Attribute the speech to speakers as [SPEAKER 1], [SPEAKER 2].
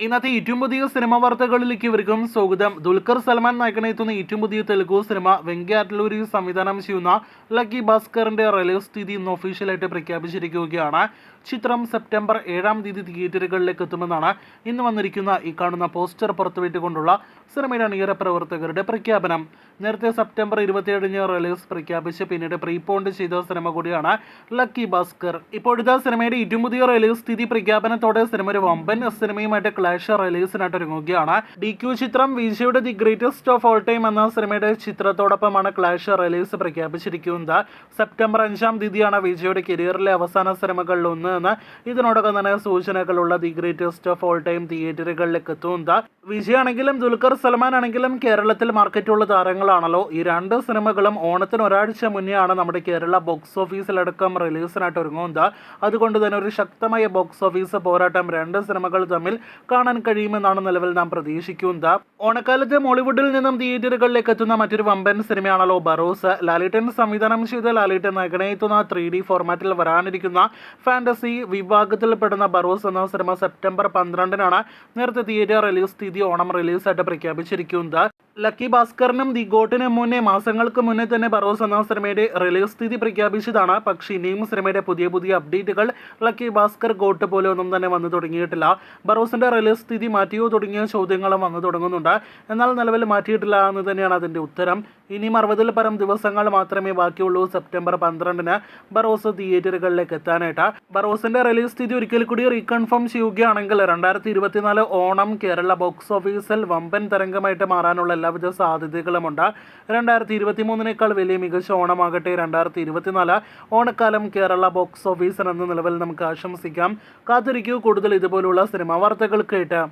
[SPEAKER 1] ഇന്നത്തെ ഏറ്റവും പുതിയ സിനിമ വാർത്തകളിലേക്ക് ഇവർക്കും സ്വാഗതം. ദുൽഖർ സൽമാൻ നായകനെത്തുന്ന ഏറ്റവും പുതിയ തെലുഗു സിനിമ വെങ്കയാറ്റിലൂരി സംവിധാനം ചെയ്യുന്ന ലക്കി ഭാസ്കറിന്റെ റിലീസ് തീയതി ഇന്ന് ഒഫീഷ്യലായിട്ട് പ്രഖ്യാപിച്ചിരിക്കുകയാണ്. ചിത്രം സെപ്റ്റംബർ 7-ാം തീയതി തിയേറ്ററുകളിലേക്ക് എത്തുമെന്നാണ് ഇന്ന് വന്നിരിക്കുന്ന ഈ കാണുന്ന പോസ്റ്റർ പുറത്തുവിട്ടുകൊണ്ടുള്ള സിനിമയുടെ അണിയറ പ്രവർത്തകരുടെ പ്രഖ്യാപനം. നേരത്തെ സെപ്റ്റംബർ 27-ന് റിലീസ് പ്രഖ്യാപിച്ച് പിന്നീട് പ്രീപോണ്ട് ചെയ്ത സിനിമ കൂടിയാണ് ലക്കി ഭാസ്കർ. ഇപ്പോഴത്തെ സിനിമയുടെ ഏറ്റവും പുതിയ റിലീസ് തീയതി പ്രഖ്യാപനത്തോടെ സിനിമ ഒരു വമ്പൻ സിനിമയുമായിട്ട് ക്ലാഷ് റിലീസിനായിട്ട് ഒരുങ്ങുകയാണ്. DQ ചിത്രം വിജയുടെ the greatest of all time എന്ന സിനിമയുടെ ചിത്രത്തോടൊപ്പമാണ് ക്ലാഷ് റിലീസ് പ്രഖ്യാപിച്ചിരിക്കുന്നത്. സെപ്റ്റംബർ 5-ാം തീയതിയാണ് വിജയുടെ കരിയറിലെ അവസാന സിനിമകളിൽ ഒന്ന് എന്ന് ഇതിനോടകം തന്നെ സൂചനകളുള്ള the greatest of all time തിയേറ്ററുകളിലേക്ക് എത്തുന്നത്. വിജയാണെങ്കിലും ദുൽഖർ സൽമാൻ ആണെങ്കിലും കേരളത്തിൽ മാർക്കറ്റുള്ള താരങ്ങളാണല്ലോ. ഈ രണ്ട് സിനിമകളും ഓണത്തിന് ഒരാഴ്ച മുന്നേ ആണ് നമ്മുടെ കേരള ബോക്സ് ഓഫീസിലടക്കം റിലീസിനായിട്ട് ഒരുങ്ങുന്നത്. അതുകൊണ്ട് തന്നെ ഒരു ശക്തമായ ബോക്സ് ഓഫീസ് പോരാട്ടം രണ്ട് സിനിമകൾ തമ്മിൽ കാണാൻ കഴിയുമെന്നാണ് നിലവിൽ നാം പ്രതീക്ഷിക്കുന്നത്. ഓണക്കാലത്ത് മോളിവുഡിൽ നിന്നും തിയേറ്ററുകളിലേക്ക് എത്തുന്ന മറ്റൊരു വമ്പൻ സിനിമയാണല്ലോ ബറോസ്. ലാലേട്ടൻ സംവിധാനം ചെയ്ത ലാലേട്ടൻ നായകനെത്തുന്ന 3D ഫോർമാറ്റിൽ വരാനിരിക്കുന്ന ഫാന്റസി വിഭാഗത്തിൽപ്പെടുന്ന ബറോസ് എന്ന സിനിമ സെപ്റ്റംബർ 12-നാണ് നേരത്തെ തിയേറ്റർ റിലീസ് തീയതി ഓണം റിലീസായിട്ട് പ്രഖ്യാപിച്ചിരിക്കുന്നത്. ലക്കി ഭാസ്കറിനും ദി ഗോട്ടിനും മുന്നേ മാസങ്ങൾക്ക് മുന്നേ തന്നെ ബറോസ് എന്ന സിനിമയുടെ റിലീസ് തീയതി പ്രഖ്യാപിച്ചതാണ്. പക്ഷേ ഇനിയും സിനിമയുടെ പുതിയ അപ്ഡേറ്റുകൾ ലക്കി ഭാസ്കർ ഗോട്ട് പോലെ ഒന്നും തന്നെ വന്നു തുടങ്ങിയിട്ടില്ല. ബറോസിന്റെ റിലീസ് തീയതി മാറ്റിയോ തുടങ്ങിയ ചോദ്യങ്ങളും വന്നു തുടങ്ങുന്നുണ്ട്. എന്നാൽ നിലവിൽ മാറ്റിയിട്ടില്ല എന്ന് തന്നെയാണ് അതിന്റെ ഉത്തരം. ഇനിയും 60-ൽ പരം ദിവസങ്ങൾ മാത്രമേ ബാക്കിയുള്ളൂ സെപ്റ്റംബർ 12-ന് ബറോസ് തിയേറ്ററുകളിലേക്ക് എത്താനായിട്ട്. ബറോസിന്റെ റിലീസ് തീയതി ഒരിക്കൽ കൂടി റീകൺഫേം ചെയ്യുകയാണെങ്കിൽ 2024 ഓണം കേരള ബോക്സ് ഓഫീസിൽ വമ്പൻ തരംഗമായിട്ട് മാറാനുള്ള എല്ലാവിധ സാധ്യതകളുമുണ്ട്. 2023-നേക്കാൾ വലിയ മികച്ച ഓണമാകട്ടെ 2024 ഓണക്കാലം കേരള ബോക്സ് ഓഫീസിൽ എന്ന നിലവിൽ നമുക്ക് ആശംസിക്കാം. കാത്തിരിക്കൂ കൂടുതൽ ഇതുപോലുള്ള സിനിമാ വാർത്തകൾ കേട്ട്.